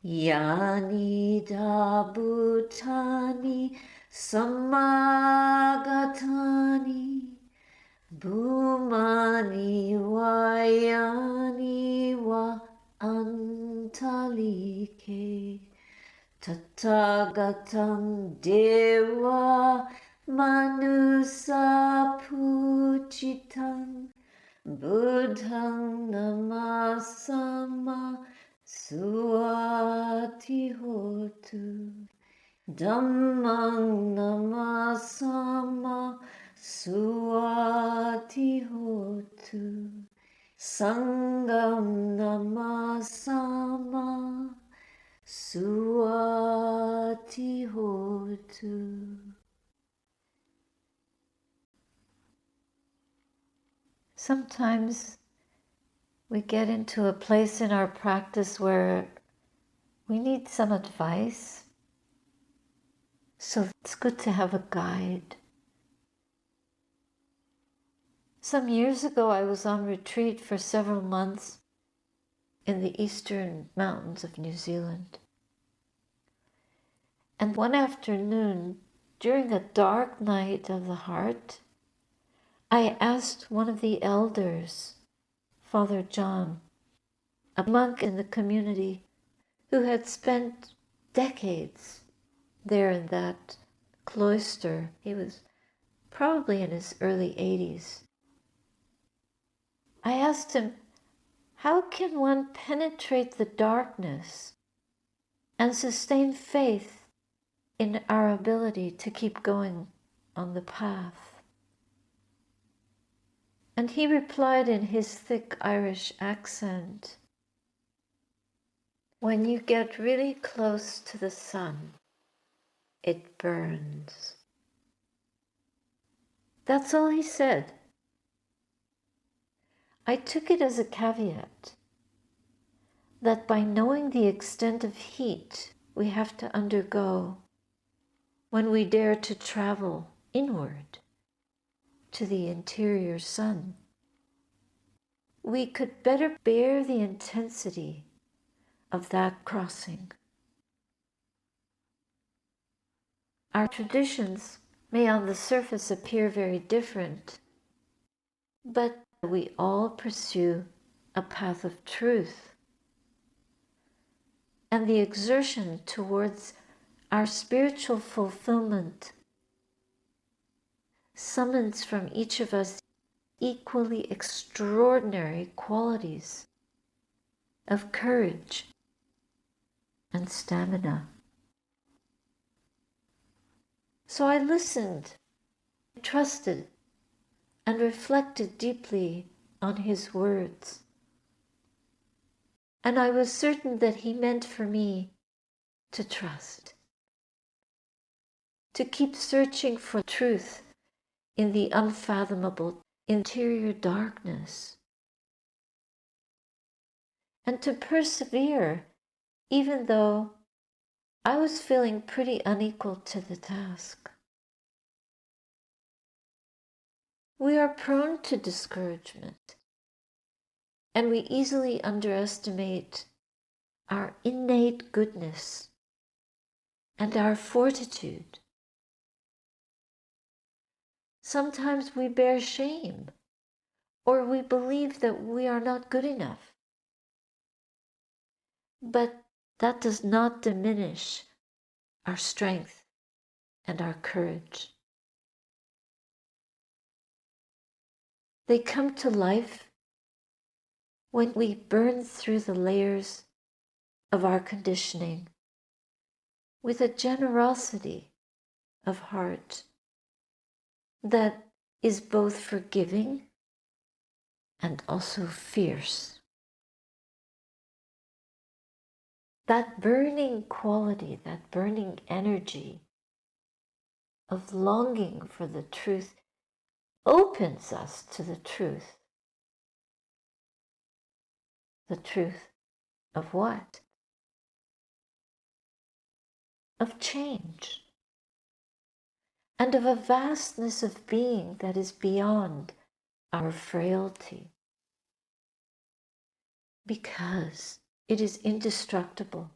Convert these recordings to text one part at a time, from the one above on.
Yani da bhutani samagatani bhumani vayani va antalike tathagatam deva manusa pujitam buddhang namasama suati hotu dhammang namasama suati hotu sangam namasama suati hotu. Sometimes we get into a place in our practice where we need some advice. So it's good to have a guide. Some years ago, I was on retreat for several months in the eastern mountains of New Zealand. And one afternoon, during a dark night of the heart, I asked one of the elders, Father John, a monk in the community who had spent decades there in that cloister. He was probably in his early 80s. I asked him, how can one penetrate the darkness and sustain faith in our ability to keep going on the path? And he replied in his thick Irish accent, when you get really close to the sun, it burns. That's all he said. I took it as a caveat that by knowing the extent of heat we have to undergo when we dare to travel inward to the interior sun, we could better bear the intensity of that crossing. Our traditions may on the surface appear very different, but we all pursue a path of truth. And the exertion towards our spiritual fulfillment summons from each of us equally extraordinary qualities of courage and stamina. So I listened, trusted, and reflected deeply on his words. And I was certain that he meant for me to trust, to keep searching for truth in the unfathomable interior darkness, and to persevere even though I was feeling pretty unequal to the task. We are prone to discouragement, and we easily underestimate our innate goodness and our fortitude. Sometimes we bear shame, or we believe that we are not good enough. But that does not diminish our strength and our courage. They come to life when we burn through the layers of our conditioning with a generosity of heart that is both forgiving and also fierce. That burning quality, that burning energy of longing for the truth opens us to the truth. The truth of what? Of change, and of a vastness of being that is beyond our frailty, because it is indestructible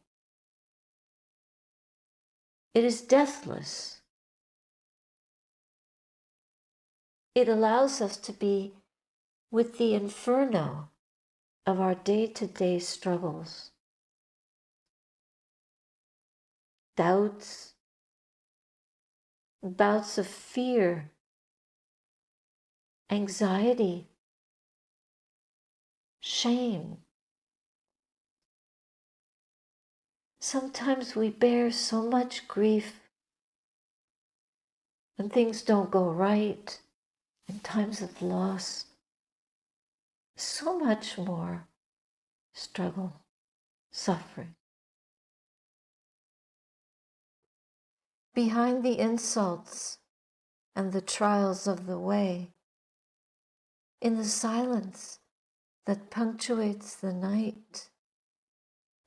It is deathless. It allows us to be with the inferno of our day-to-day struggles, doubts, bouts of fear, anxiety, shame. Sometimes we bear so much grief when things don't go right, in times of loss, so much more struggle, suffering. Behind the insults and the trials of the way, in the silence that punctuates the night,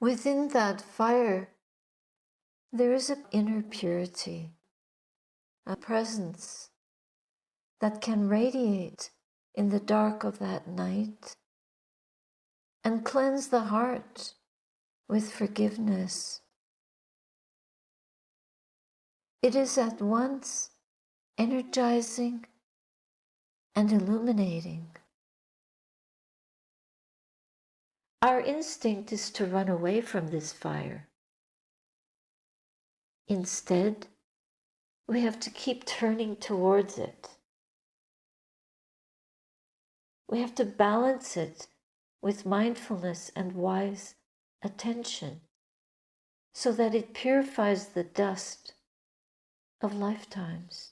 within that fire, there is an inner purity, a presence that can radiate in the dark of that night and cleanse the heart with forgiveness. It is at once energizing and illuminating. Our instinct is to run away from this fire. Instead, we have to keep turning towards it. We have to balance it with mindfulness and wise attention so that it purifies the dust of lifetimes.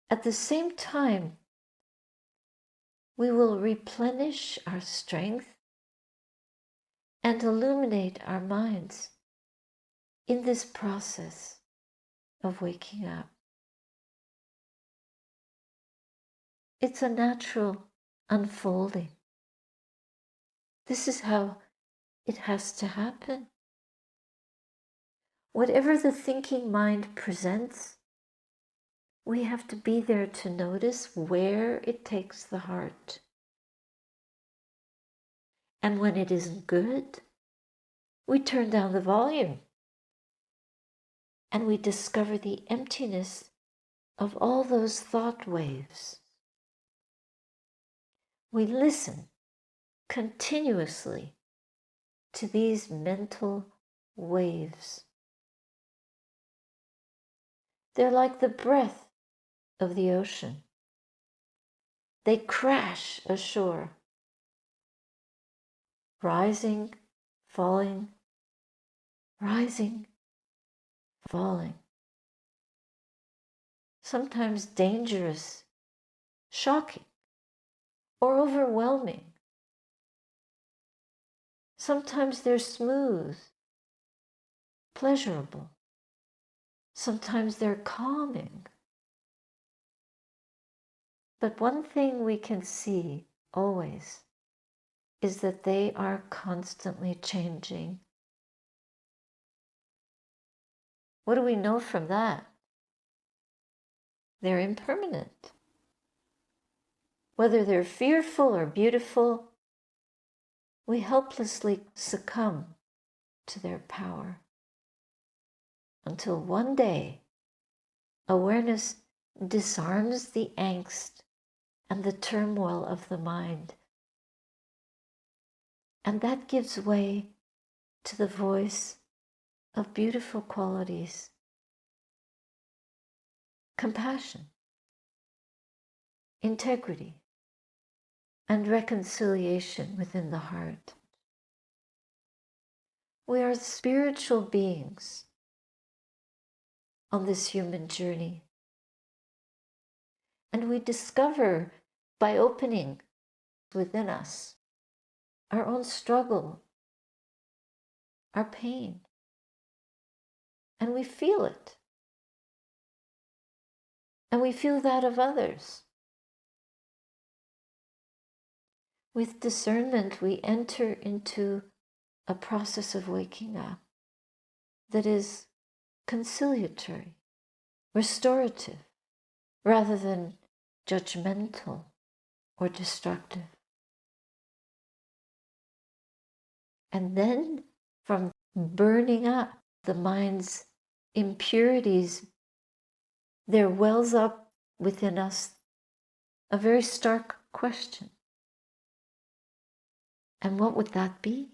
At the same time, we will replenish our strength and illuminate our minds in this process of waking up. It's a natural unfolding. This is how it has to happen. Whatever the thinking mind presents, we have to be there to notice where it takes the heart. And when it isn't good, we turn down the volume and we discover the emptiness of all those thought waves. We listen continuously to these mental waves. They're like the breath of the ocean. They crash ashore, rising, falling, rising, falling. Sometimes dangerous, shocking, or overwhelming. Sometimes they're smooth, pleasurable. Sometimes they're calming. But one thing we can see always is that they are constantly changing. What do we know from that? They're impermanent. Whether they're fearful or beautiful, we helplessly succumb to their power until one day awareness disarms the angst and the turmoil of the mind. And that gives way to the voice of beautiful qualities, compassion, integrity, and reconciliation within the heart. We are spiritual beings on this human journey. And we discover by opening within us our own struggle, our pain, and we feel it. And we feel that of others. With discernment, we enter into a process of waking up that is conciliatory, restorative, rather than judgmental or destructive. And then from burning up the mind's impurities, there wells up within us a very stark question. And what would that be?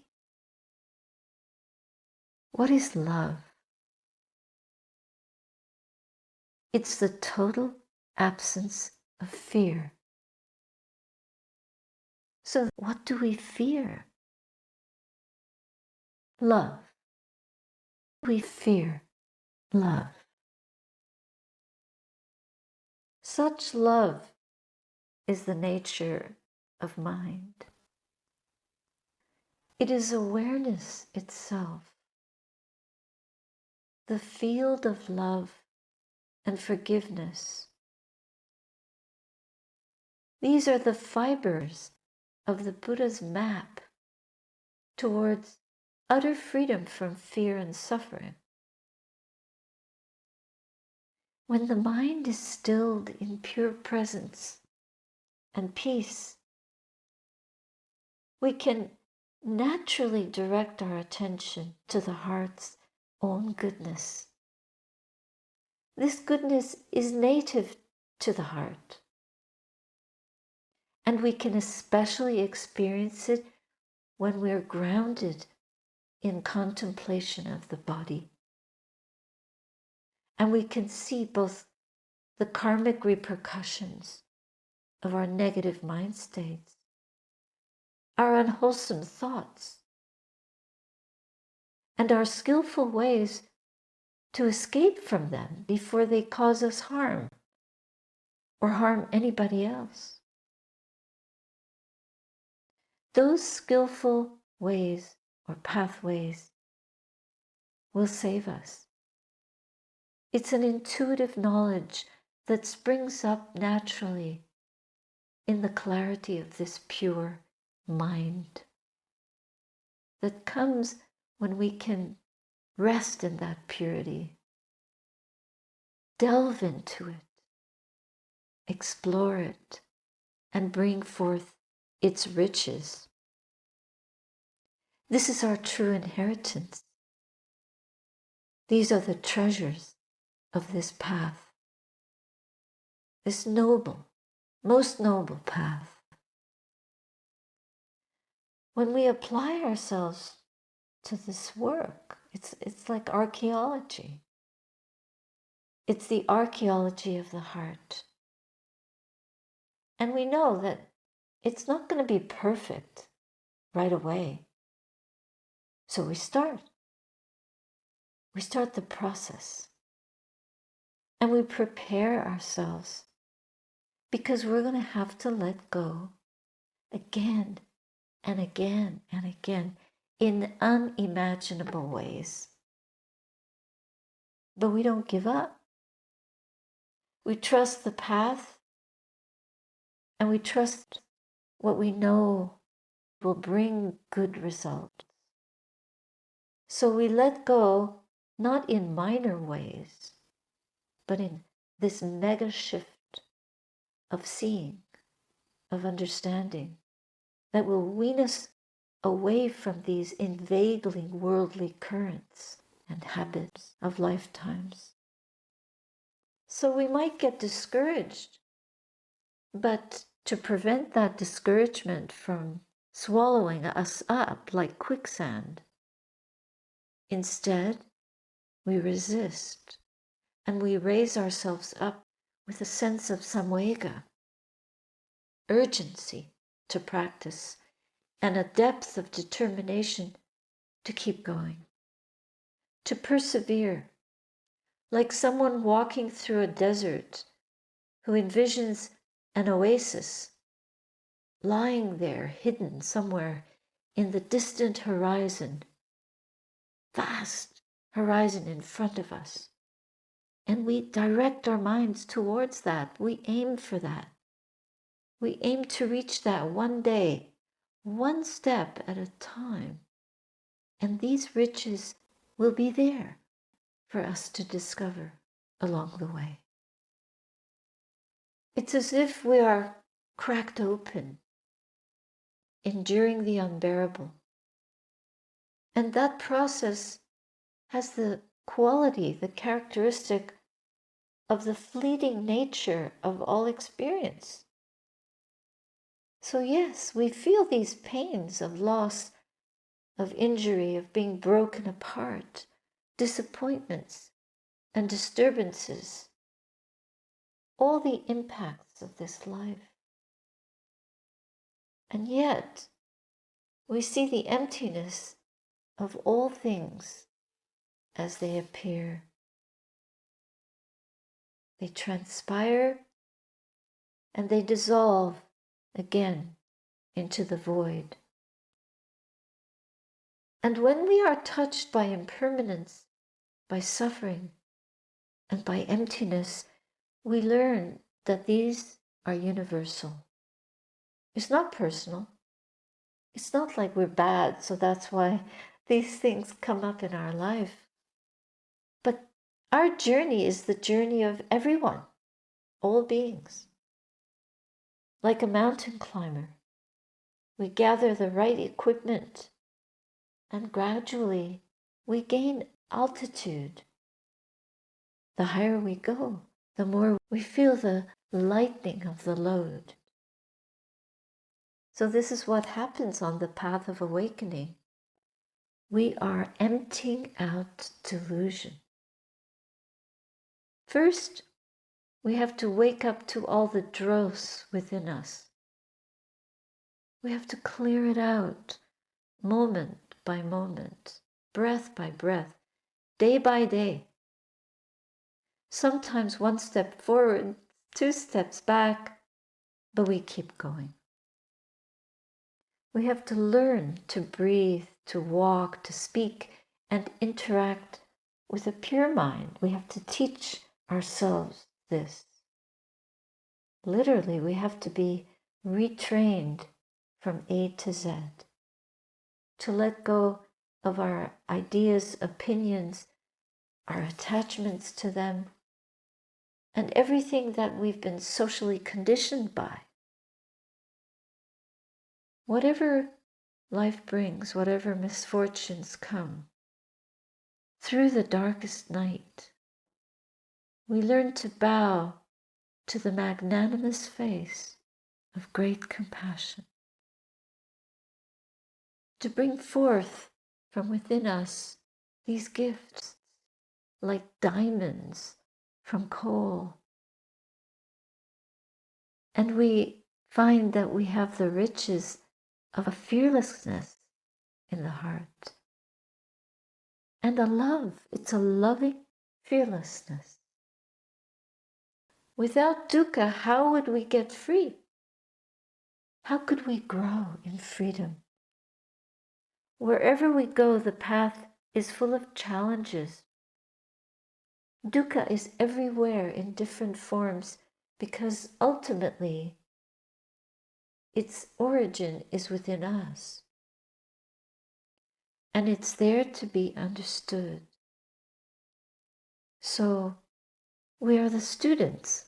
What is love? It's the total absence of fear. So what do we fear? Love. We fear love. Such love is the nature of mind. It is awareness itself, the field of love and forgiveness. These are the fibers of the Buddha's map towards utter freedom from fear and suffering. When the mind is stilled in pure presence and peace, we can naturally direct our attention to the heart's own goodness. This goodness is native to the heart, and we can especially experience it when we're grounded in contemplation of the body. And we can see both the karmic repercussions of our negative mind states, our unwholesome thoughts, and our skillful ways to escape from them before they cause us harm or harm anybody else. Those skillful ways or pathways will save us. It's an intuitive knowledge that springs up naturally in the clarity of this pure mind that comes when we can rest in that purity, delve into it, explore it, and bring forth its riches. This is our true inheritance. These are the treasures of this path, this noble, most noble path. When we apply ourselves to this work, it's like archeology. It's the archeology of the heart. And we know that it's not going to be perfect right away. So we start. We start the process. And we prepare ourselves because we're going to have to let go again and again and again in unimaginable ways. But we don't give up. We trust the path, and we trust what we know will bring good results. So we let go, not in minor ways, but in this mega shift of seeing, of understanding, that will wean us away from these inveigling worldly currents and habits of lifetimes. So we might get discouraged, but to prevent that discouragement from swallowing us up like quicksand, instead, we resist and we raise ourselves up with a sense of samvega, urgency to practice, and a depth of determination to keep going, to persevere, like someone walking through a desert who envisions an oasis lying there hidden somewhere in the distant horizon, vast horizon in front of us. And we direct our minds towards that. We aim for that. We aim to reach that one day, one step at a time. And these riches will be there for us to discover along the way. It's as if we are cracked open, enduring the unbearable. And that process has the quality, the characteristic of the fleeting nature of all experience. So yes, we feel these pains of loss, of injury, of being broken apart, disappointments and disturbances, all the impacts of this life. And yet, we see the emptiness of all things as they appear. They transpire and they dissolve again into the void. And when we are touched by impermanence, by suffering, and by emptiness, we learn that these are universal. It's not personal. It's not like we're bad, so that's why these things come up in our life. But our journey is the journey of everyone, all beings. Like a mountain climber, we gather the right equipment and gradually we gain altitude. The higher we go, the more we feel the lightening of the load. So this is what happens on the path of awakening. We are emptying out delusion. First, we have to wake up to all the dross within us. We have to clear it out, moment by moment, breath by breath, day by day. Sometimes one step forward, 2 steps back, but we keep going. We have to learn to breathe, to walk, to speak, and interact with a pure mind. We have to teach ourselves this. Literally, we have to be retrained from A to Z, to let go of our ideas, opinions, our attachments to them, and everything that we've been socially conditioned by. Whatever life brings, whatever misfortunes come, through the darkest night, we learn to bow to the magnanimous face of great compassion, to bring forth from within us these gifts like diamonds from coal. And we find that we have the riches of a fearlessness in the heart and a love. It's a loving fearlessness. Without dukkha, how would we get free? How could we grow in freedom? Wherever we go, the path is full of challenges. Dukkha is everywhere in different forms because ultimately its origin is within us. And it's there to be understood. So we are the students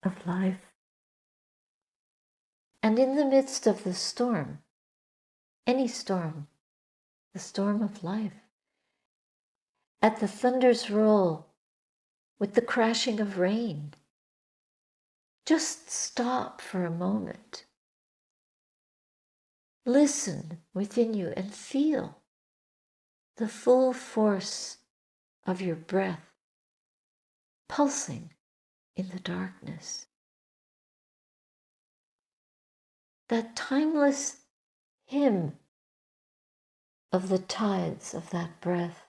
of life. And in the midst of the storm, any storm, the storm of life, at the thunder's roll, with the crashing of rain, just stop for a moment. Listen within you and feel the full force of your breath pulsing in the darkness. That timeless hymn of the tides of that breath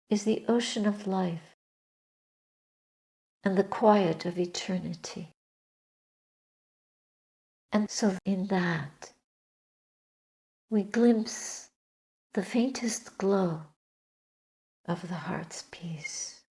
is the ocean of life and the quiet of eternity. And so in that, we glimpse the faintest glow of the heart's peace.